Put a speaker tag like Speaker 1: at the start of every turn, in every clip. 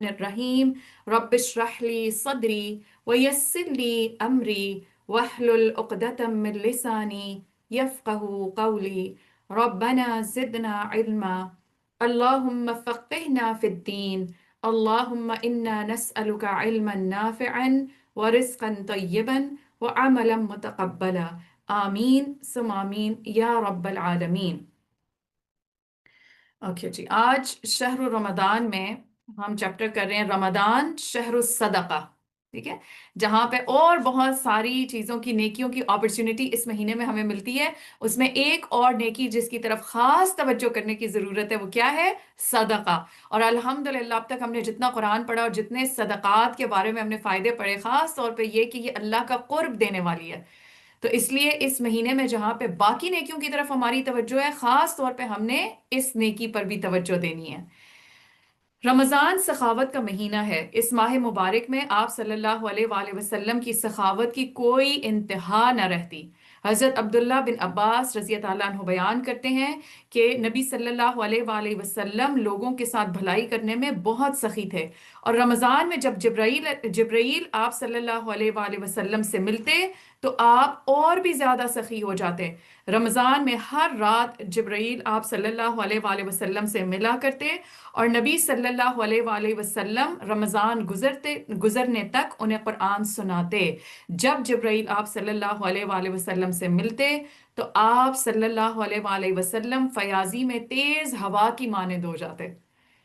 Speaker 1: الرحیم رب اشرح لی صدری ویسر لی امری واحلل عقدۃ من لسانی یفقهوا قولی ربنا زدنا علما اللهم فقهنا في الدين اللهم إنا نسألك علما نافعا ورزقا طيبا وعملا متقبلا آمین ثم آمین یا رب العالمین۔ اوکے جی، آج شہر رمضان میں ہم چیپٹر کر رہے ہیں رمضان شہر الصدقہ، ٹھیک ہے، جہاں پہ اور بہت ساری چیزوں کی نیکیوں کی اپرچونٹی اس مہینے میں ہمیں ملتی ہے۔ اس میں ایک اور نیکی جس کی طرف خاص توجہ کرنے کی ضرورت ہے وہ کیا ہے؟ صدقہ۔ اور الحمدللہ اب تک ہم نے جتنا قرآن پڑھا اور جتنے صدقات کے بارے میں ہم نے فائدے پڑھے، خاص طور پہ یہ کہ یہ اللہ کا قرب دینے والی ہے، تو اس لیے اس مہینے میں جہاں پہ باقی نیکیوں کی طرف ہماری توجہ ہے، خاص طور پہ ہم نے اس نیکی پر بھی توجہ دینی ہے۔ رمضان سخاوت کا مہینہ ہے۔ اس ماہ مبارک میں آپ صلی اللہ علیہ وآلہ وسلم کی سخاوت کی کوئی انتہا نہ رہتی۔ حضرت عبداللہ بن عباس رضی اللہ عنہ بیان کرتے ہیں کہ نبی صلی اللہ علیہ وآلہ وسلم لوگوں کے ساتھ بھلائی کرنے میں بہت سخی تھے، اور رمضان میں جب جبرائیل آپ صلی اللہ علیہ وآلہ وسلم سے ملتے تو آپ اور بھی زیادہ سخی ہو جاتے۔ رمضان میں ہر رات جبرائیل آپ صلی اللہ علیہ وآلہ وسلم سے ملا کرتے، اور نبی صلی اللہ علیہ وآلہ وسلم رمضان گزرنے تک انہیں قرآن سناتے۔ جب جبرائیل آپ صلی اللہ علیہ وآلہ وسلم سے ملتے تو آپ صلی اللہ علیہ وآلہ وسلم فیاضی میں تیز ہوا کی مانند ہو جاتے۔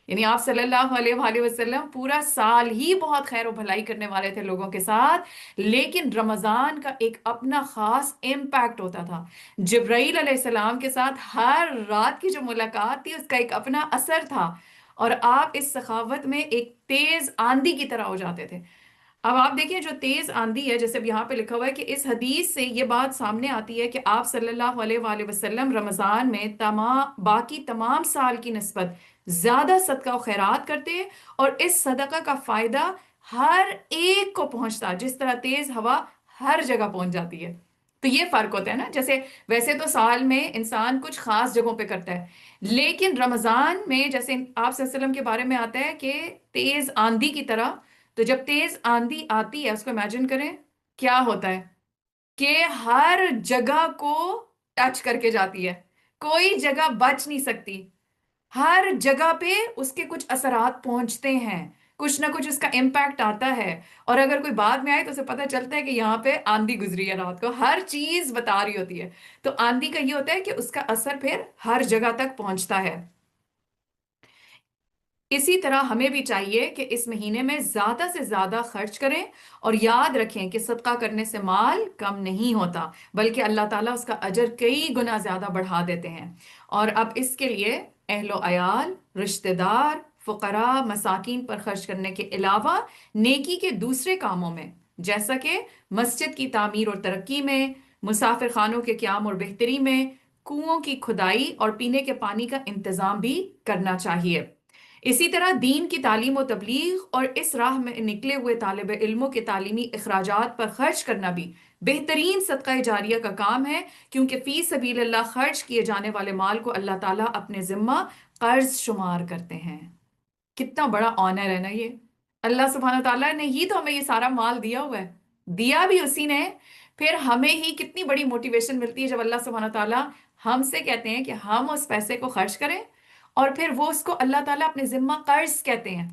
Speaker 1: یعنی آپ صلی اللہ علیہ وآلہ وسلم پورا سال ہی بہت خیر و بھلائی کرنے والے تھے لوگوں کے ساتھ، لیکن رمضان کا ایک اپنا خاص امپیکٹ ہوتا تھا۔ جبرائیل علیہ السلام کے ساتھ ہر رات کی جو ملاقات تھی اس کا ایک اپنا اثر تھا، اور آپ اس سخاوت میں ایک تیز آندھی کی طرح ہو جاتے تھے۔ اب آپ دیکھیں جو تیز آندھی ہے، جیسے اب یہاں پہ لکھا ہوا ہے کہ اس حدیث سے یہ بات سامنے آتی ہے کہ آپ صلی اللہ علیہ وآلہ وسلم رمضان میں باقی تمام سال کی نسبت زیادہ صدقہ و خیرات کرتے، اور اس صدقہ کا فائدہ ہر ایک کو پہنچتا، جس طرح تیز ہوا ہر جگہ پہنچ جاتی ہے۔ تو یہ فرق ہوتا ہے نا، جیسے ویسے تو سال میں انسان کچھ خاص جگہوں پہ کرتا ہے، لیکن رمضان میں جیسے آپ صلی اللہ علیہ وسلم کے بارے میں آتا ہے کہ تیز آندھی کی طرح، تو جب تیز آندھی آتی ہے اس کو امیجن کریں کیا ہوتا ہے کہ ہر جگہ کو ٹچ کر کے جاتی ہے، کوئی جگہ بچ نہیں سکتی، ہر جگہ پہ اس کے کچھ اثرات پہنچتے ہیں، کچھ نہ کچھ اس کا امپیکٹ آتا ہے، اور اگر کوئی بعد میں آئے تو اسے پتہ چلتا ہے کہ یہاں پہ آندھی گزری ہے رات کو، ہر چیز بتا رہی ہوتی ہے۔ تو آندھی کا یہ ہوتا ہے کہ اس کا اثر پھر ہر جگہ تک پہنچتا ہے۔ اسی طرح ہمیں بھی چاہیے کہ اس مہینے میں زیادہ سے زیادہ خرچ کریں، اور یاد رکھیں کہ صدقہ کرنے سے مال کم نہیں ہوتا، بلکہ اللہ تعالیٰ اس کا اجر کئی گنا زیادہ بڑھا دیتے ہیں۔ اور اب اس کے لیے اہل و عیال، رشتہ دار، فقراء، مساکین پر خرچ کرنے کے علاوہ نیکی کے دوسرے کاموں میں، جیسا کہ مسجد کی تعمیر اور ترقی میں، مسافر خانوں کے قیام اور بہتری میں، کنوؤں کی کھدائی اور پینے کے پانی کا انتظام بھی کرنا چاہیے۔ اسی طرح دین کی تعلیم و تبلیغ اور اس راہ میں نکلے ہوئے طالب علموں کے تعلیمی اخراجات پر خرچ کرنا بھی بہترین صدقہ جاریہ کا کام ہے، کیونکہ فی سبیل اللہ خرچ کیے جانے والے مال کو اللہ تعالیٰ اپنے ذمہ قرض شمار کرتے ہیں۔ کتنا بڑا آنر ہے نا یہ! اللہ سبحانہ تعالیٰ نے ہی تو ہمیں یہ سارا مال دیا ہوا ہے، دیا بھی اسی نے، پھر ہمیں ہی کتنی بڑی موٹیویشن ملتی ہے جب اللہ سبحانہ تعالیٰ ہم سے کہتے ہیں کہ ہم اس پیسے کو خرچ کریں، اور پھر وہ اس کو اللہ تعالیٰ اپنے ذمہ قرض کہتے ہیں۔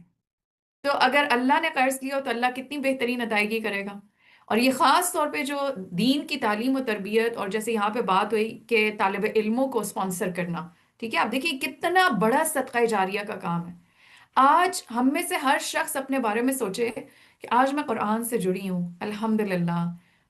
Speaker 1: تو اگر اللہ نے قرض لیا ہو تو اللہ کتنی بہترین ادائیگی کرے گا۔ اور یہ خاص طور پہ جو دین کی تعلیم و تربیت، اور جیسے یہاں پہ بات ہوئی کہ طالب علموں کو اسپانسر کرنا، ٹھیک ہے، آپ دیکھیے کتنا بڑا صدقہ جاریہ کا کام ہے۔ آج ہم میں سے ہر شخص اپنے بارے میں سوچے کہ آج میں قرآن سے جڑی ہوں، الحمدللہ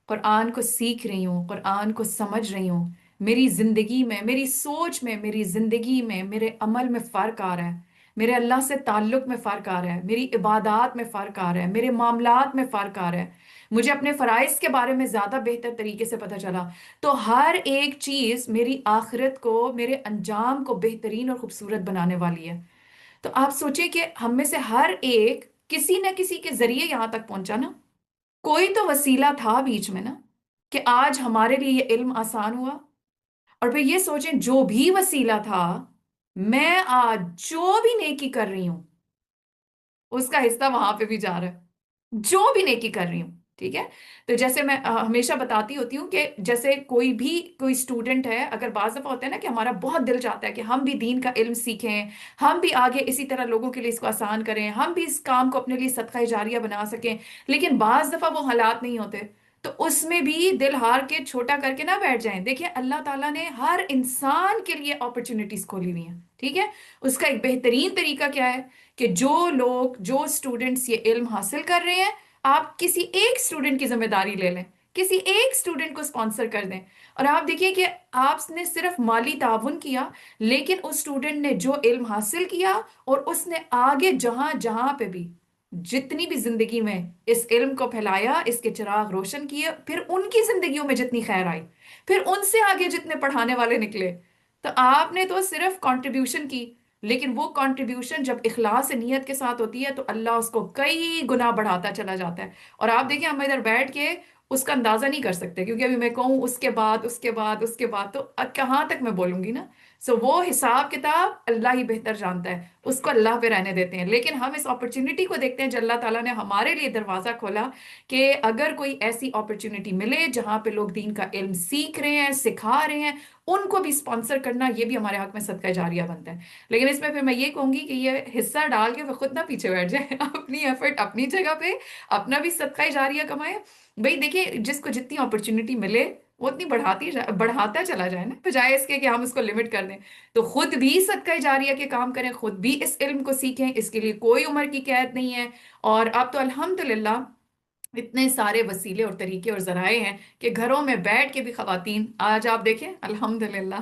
Speaker 1: قرآن کو سیکھ رہی ہوں، قرآن کو سمجھ رہی ہوں، میری زندگی میں، میری سوچ میں، میری زندگی میں، میرے عمل میں فرق آ رہا ہے، میرے اللہ سے تعلق میں فرق آ رہا ہے، میری عبادات میں فرق آ رہا ہے، میرے معاملات میں فرق آ رہا ہے، مجھے اپنے فرائض کے بارے میں زیادہ بہتر طریقے سے پتہ چلا۔ تو ہر ایک چیز میری آخرت کو، میرے انجام کو بہترین اور خوبصورت بنانے والی ہے۔ تو آپ سوچیں کہ ہم میں سے ہر ایک کسی نہ کسی کے ذریعے یہاں تک پہنچا نا، کوئی تو وسیلہ تھا بیچ میں نا، کہ آج ہمارے لیے یہ علم آسان ہوا۔ اور پھر یہ سوچیں جو بھی وسیلہ تھا، میں آج جو بھی نیکی کر رہی ہوں اس کا حصہ وہاں پہ بھی جا رہا ہے، جو بھی نیکی کر رہی ہوں، ٹھیک ہے؟ تو جیسے میں ہمیشہ بتاتی ہوتی ہوں کہ جیسے کوئی اسٹوڈنٹ ہے، اگر بعض دفعہ ہوتا ہے نا کہ ہمارا بہت دل چاہتا ہے کہ ہم بھی دین کا علم سیکھیں، ہم بھی آگے اسی طرح لوگوں کے لیے اس کو آسان کریں، ہم بھی اس کام کو اپنے لیے صدقہ جاریہ بنا سکیں، لیکن بعض دفعہ وہ حالات نہیں ہوتے، تو اس میں بھی دل ہار کے چھوٹا کر کے نہ بیٹھ جائیں۔ دیکھیں اللہ تعالیٰ نے ہر انسان کے لیے اپرچونٹیز کھولی ہوئی ہیں، ٹھیک ہے؟ اس کا ایک بہترین طریقہ کیا ہے کہ جو اسٹوڈنٹس یہ علم حاصل کر رہے ہیں، آپ کسی ایک اسٹوڈنٹ کی ذمہ داری لے لیں، کسی ایک اسٹوڈنٹ کو سپانسر کر دیں، اور آپ دیکھیے کہ آپ نے صرف مالی تعاون کیا، لیکن اس اسٹوڈنٹ نے جو علم حاصل کیا اور اس نے آگے جہاں جہاں پہ بھی جتنی بھی زندگی میں اس علم کو پھیلایا، اس کے چراغ روشن کیے، پھر ان کی زندگیوں میں جتنی خیر آئی، پھر ان سے آگے جتنے پڑھانے والے نکلے، تو آپ نے تو صرف کنٹریبیوشن کی، لیکن وہ کنٹریبیوشن جب اخلاص نیت کے ساتھ ہوتی ہے تو اللہ اس کو کئی گنا بڑھاتا چلا جاتا ہے۔ اور آپ دیکھیں ہم ادھر بیٹھ کے اس کا اندازہ نہیں کر سکتے، کیونکہ ابھی میں کہوں اس کے بعد اس کے بعد اس کے بعد تو کہاں تک میں بولوں گی نا۔ وہ حساب کتاب اللہ ہی بہتر جانتا ہے، اس کو اللہ پہ رہنے دیتے ہیں، لیکن ہم اس اپرچونٹی کو دیکھتے ہیں جو اللہ تعالیٰ نے ہمارے لیے دروازہ کھولا، کہ اگر کوئی ایسی اپرچونٹی ملے جہاں پہ لوگ دین کا علم سیکھ رہے ہیں، سکھا رہے ہیں، ان کو بھی سپانسر کرنا، یہ بھی ہمارے حق میں صدقہ جاریہ بنتا ہے۔ لیکن اس میں پھر میں یہ کہوں گی کہ یہ حصہ ڈال کے وہ خود نہ پیچھے بیٹھ جائے، اپنی ایفرٹ اپنی جگہ پہ، اپنا بھی صدقہ جاریہ کمائے۔ بھئی دیکھیں جس کو جتنی اپرچونٹی ملے وہ اتنی بڑھاتا چلا جائے نا، بجائے اس کے کہ ہم اس کو لمٹ کر دیں۔ تو خود بھی صدقہ جاریہ کے کام کریں، خود بھی اس علم کو سیکھیں، اس کے لیے کوئی عمر کی قید نہیں ہے۔ اور اب تو الحمدللہ اتنے سارے وسیلے اور طریقے اور ذرائع ہیں کہ گھروں میں بیٹھ کے بھی خواتین آج آپ دیکھیں الحمدللہ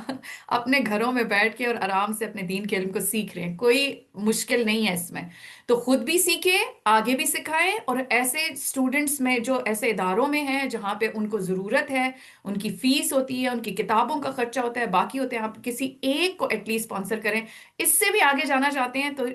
Speaker 1: اپنے گھروں میں بیٹھ کے اور آرام سے اپنے دین کے علم کو سیکھ رہے ہیں، کوئی مشکل نہیں ہے اس میں۔ تو خود بھی سیکھیں، آگے بھی سکھائیں، اور ایسے اسٹوڈنٹس میں جو ایسے اداروں میں ہیں جہاں پہ ان کو ضرورت ہے، ان کی فیس ہوتی ہے، ان کی کتابوں کا خرچہ ہوتا ہے، باقی ہوتے ہیں، آپ کسی ایک کو ایٹ لیسٹ اسپانسر کریں۔ اس سے بھی آگے جانا چاہتے ہیں تو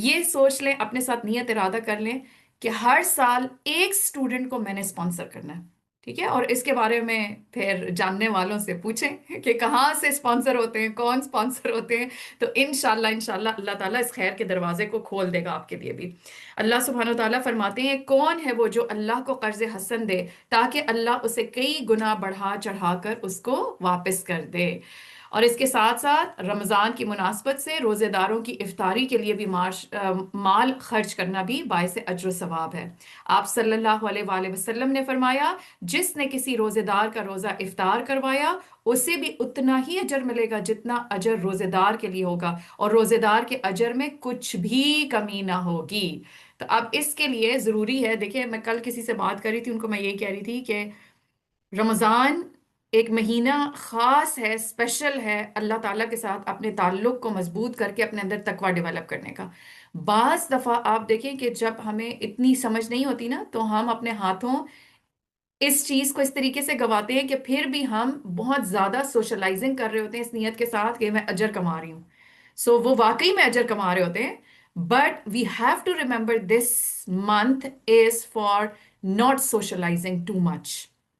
Speaker 1: یہ سوچ لیں، اپنے ساتھ نیت ارادہ کر لیں کہ ہر سال ایک اسٹوڈنٹ کو میں نے اسپانسر کرنا ہے، ٹھیک ہے؟ اور اس کے بارے میں پھر جاننے والوں سے پوچھیں کہ کہاں سے اسپانسر ہوتے ہیں، کون اسپانسر ہوتے ہیں، تو انشاءاللہ اللہ تعالیٰ اس خیر کے دروازے کو کھول دے گا آپ کے لیے بھی۔ اللہ سبحانہ و تعالیٰ فرماتے ہیں کون ہے وہ جو اللہ کو قرض حسن دے تاکہ اللہ اسے کئی گنا بڑھا چڑھا کر اس کو واپس کر دے۔ اور اس کے ساتھ ساتھ رمضان کی مناسبت سے روزے داروں کی افطاری کے لیے بھی مال خرچ کرنا بھی باعث اجر و ثواب ہے۔ آپ صلی اللہ علیہ وآلہ وسلم نے فرمایا جس نے کسی روزے دار کا روزہ افطار کروایا اسے بھی اتنا ہی اجر ملے گا جتنا اجر روزے دار کے لیے ہوگا، اور روزے دار کے اجر میں کچھ بھی کمی نہ ہوگی۔ تو اب اس کے لیے ضروری ہے، دیکھیں میں کل کسی سے بات کر رہی تھی، ان کو میں یہ کہہ رہی تھی کہ رمضان ایک مہینہ خاص ہے، اسپیشل ہے، اللہ تعالیٰ کے ساتھ اپنے تعلق کو مضبوط کر کے اپنے اندر تقویٰ ڈیولپ کرنے کا۔ بعض دفعہ آپ دیکھیں کہ جب ہمیں اتنی سمجھ نہیں ہوتی نا تو ہم اپنے ہاتھوں اس چیز کو اس طریقے سے گواتے ہیں کہ پھر بھی ہم بہت زیادہ سوشلائزنگ کر رہے ہوتے ہیں اس نیت کے ساتھ کہ میں اجر کما رہی ہوں، وہ واقعی میں اجر کما رہے ہوتے ہیں، but we have to remember this month is for not socializing too much,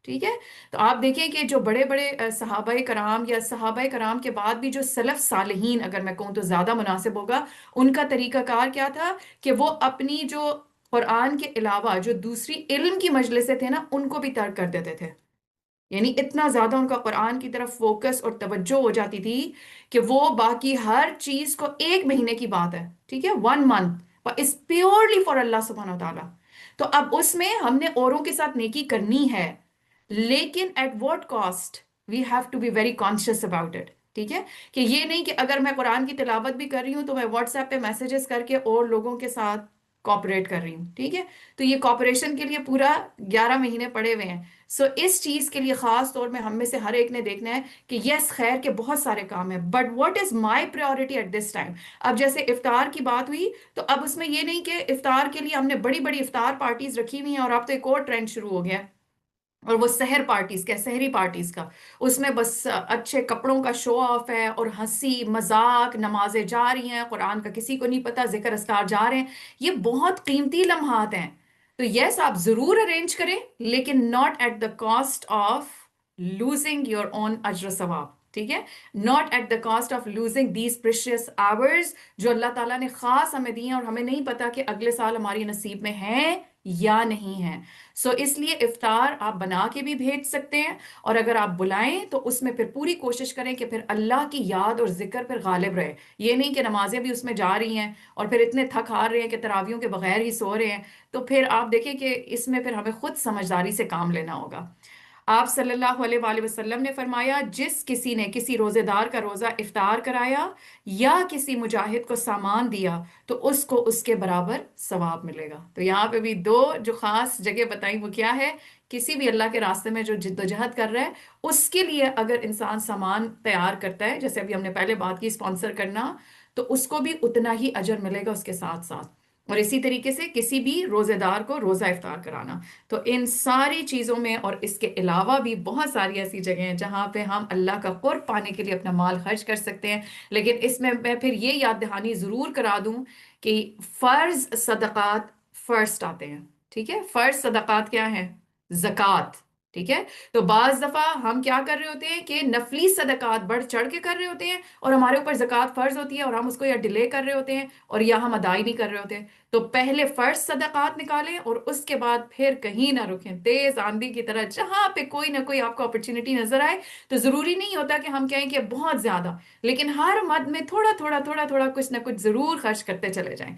Speaker 1: ٹھیک ہے؟ تو آپ دیکھیں کہ جو بڑے بڑے صحابہ کرام یا صحابہ کرام کے بعد بھی جو سلف صالحین، اگر میں کہوں تو زیادہ مناسب ہوگا، ان کا طریقہ کار کیا تھا کہ وہ اپنی جو قرآن کے علاوہ جو دوسری علم کی مجلسیں تھے نا ان کو بھی ترک کر دیتے تھے، یعنی اتنا زیادہ ان کا قرآن کی طرف فوکس اور توجہ ہو جاتی تھی کہ وہ باقی ہر چیز کو، ایک مہینے کی بات ہے، ٹھیک ہے، 1 month از پیورلی فار اللہ سبحانہ و تعالیٰ۔ تو اب اس میں ہم نے اوروں کے ساتھ نیکی کرنی ہے، لیکن at what cost, we have to be very conscious about it, ٹھیک ہے؟ کہ یہ نہیں کہ اگر میں قرآن کی تلاوت بھی کر رہی ہوں تو میں واٹس ایپ پہ میسیجز کر کے اور لوگوں کے ساتھ کوپریٹ کر رہی ہوں، ٹھیک ہے؟ تو یہ کوپریشن کے لیے پورا 11 مہینے پڑے ہوئے ہیں۔ اس چیز کے لیے خاص طور میں ہم میں سے ہر ایک نے دیکھنا ہے کہ یس خیر کے بہت سارے کام ہیں، but what is my priority at this time? اب جیسے افطار کی بات ہوئی تو اب اس میں یہ نہیں کہ افطار کے لیے ہم نے بڑی بڑی افطار پارٹیز رکھی ہوئی ہیں، اور اب تو ایک اور ٹرینڈ شروع ہو گیا ہے، اور وہ سحر پارٹیز کا، سحری پارٹیز کا، اس میں بس اچھے کپڑوں کا شو آف ہے اور ہنسی مذاق، نمازیں جا رہی ہیں، قرآن کا کسی کو نہیں پتا، ذکر اذکار جا رہے ہیں، یہ بہت قیمتی لمحات ہیں۔ تو یس آپ ضرور ارینج کریں، لیکن not at the cost of losing your own اجر و ثواب، ٹھیک ہے، not at the cost of losing these precious hours جو اللہ تعالیٰ نے خاص ہمیں دی ہیں اور ہمیں نہیں پتا کہ اگلے سال ہماری نصیب میں ہیں یا نہیں ہیں. سو اس لیے افطار آپ بنا کے بھی بھیج سکتے ہیں، اور اگر آپ بلائیں تو اس میں پھر پوری کوشش کریں کہ پھر اللہ کی یاد اور ذکر پھر غالب رہے. یہ نہیں کہ نمازیں بھی اس میں جا رہی ہیں اور پھر اتنے تھک ہار رہے ہیں کہ تراویحوں کے بغیر ہی سو رہے ہیں. تو پھر آپ دیکھیں کہ اس میں پھر ہمیں خود سمجھداری سے کام لینا ہوگا. آپ صلی اللہ علیہ وآلہ وسلم نے فرمایا جس کسی نے کسی روزے دار کا روزہ افطار کرایا یا کسی مجاہد کو سامان دیا تو اس کو اس کے برابر ثواب ملے گا. تو یہاں پہ بھی دو جو خاص جگہ بتائیں وہ کیا ہے، کسی بھی اللہ کے راستے میں جو جد و جہد کر رہا ہے اس کے لیے اگر انسان سامان تیار کرتا ہے، جیسے ابھی ہم نے پہلے بات کی اسپانسر کرنا، تو اس کو بھی اتنا ہی اجر ملے گا اس کے ساتھ ساتھ. اور اسی طریقے سے کسی بھی روزے دار کو روزہ افطار کرانا. تو ان ساری چیزوں میں اور اس کے علاوہ بھی بہت ساری ایسی جگہیں ہیں جہاں پہ ہم اللہ کا قرب پانے کے لیے اپنا مال خرچ کر سکتے ہیں. لیکن اس میں پھر یہ یاد دہانی ضرور کرا دوں کہ فرض صدقات فرسٹ آتے ہیں. ٹھیک ہے، فرض صدقات کیا ہیں؟ زکوٰۃ. ٹھیک ہے، تو بعض دفعہ ہم کیا کر رہے ہوتے ہیں کہ نفلی صدقات بڑھ چڑھ کے کر رہے ہوتے ہیں اور ہمارے اوپر زکوٰۃ فرض ہوتی ہے اور ہم اس کو یا ڈیلے کر رہے ہوتے ہیں اور یا ہم ادائی نہیں کر رہے ہوتے. تو پہلے فرض صدقات نکالیں اور اس کے بعد پھر کہیں نہ رکیں، تیز آندھی کی طرح جہاں پہ کوئی نہ کوئی آپ کو اپرچونٹی نظر آئے. تو ضروری نہیں ہوتا کہ ہم کہیں کہ بہت زیادہ، لیکن ہر مد میں تھوڑا تھوڑا تھوڑا تھوڑا کچھ نہ کچھ ضرور خرچ کرتے چلے جائیں.